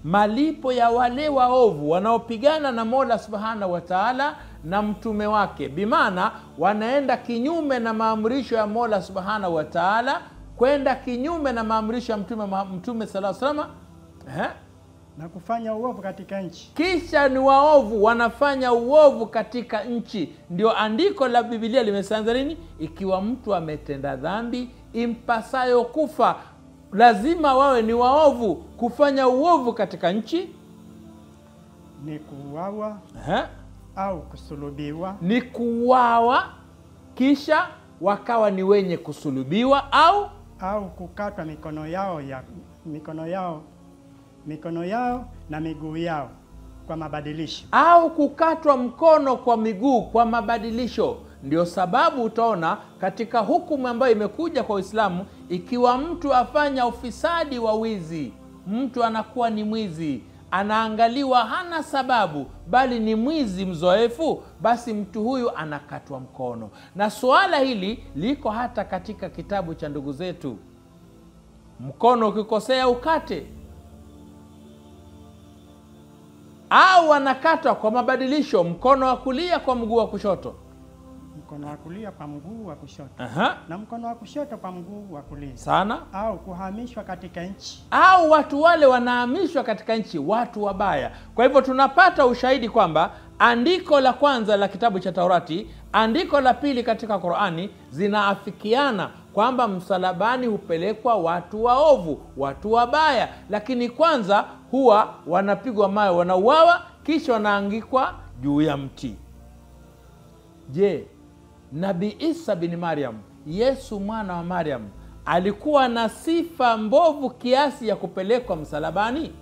malipo ya wale waovu wanaopigana na Mola Subhanahu wa Ta'ala na mtume wake, bimaana wanaenda kinyume na maamrisho ya Mola Subhanahu wa Ta'ala, kwenda kinyume na maamrisho ya mtume sallallahu alaihi wasallam, na kufanya uovu katika nchi. Kisha ni waovu wanafanya uovu katika nchi. Ndio andiko la Biblia limesema nini? Ikiwa mtu ametenda dhambi impasayo kufa, lazima wawe ni waovu. Kufanya uovu katika nchi ni kuuawa au kusulubiwa. Ni kuuawa kisha wakawa ni wenye kusulubiwa, au kukatwa mikono yao na miguu yao kwa mabadilisho, au kukatwa mkono kwa miguu kwa mabadilisho. Ndio sababu utaona katika hukumu ambayo imekuja kwa Uislamu, ikiwa mtu afanya ufisadi wa wizi, mtu anakuwa ni mwizi, anaangaliwa hana sababu bali ni mwizi mzoefu, basi mtu huyu anakatwa mkono. Na suala hili liko hata katika kitabu cha ndugu zetu. Mkono ukikosea ukate, au anakatwa kwa mabadilisho, mkono wa kulia kwa mguu wa kushoto, mkono wa kulia kwa mguu wa kushoto, na mkono wa kushoto kwa mguu wa kulia sana, au kuhamishwa katika nchi, au watu wale wanahamishwa katika nchi, watu wabaya. Kwa hivyo tunapata ushahidi kwamba andiko la kwanza la kitabu cha Taurati, andiko la pili katika Qur'ani zinaafikiana kwamba msalabani hupelekwa watu waovu, watu wabaya, lakini kwanza huwa wanapigwa mawe, wanauawa, kisha wanaangikwa juu ya mti. Je, Nabii Isa bin Maryam, Yesu mwana wa Maryam, alikuwa na sifa mbovu kiasi ya kupelekwa msalabani?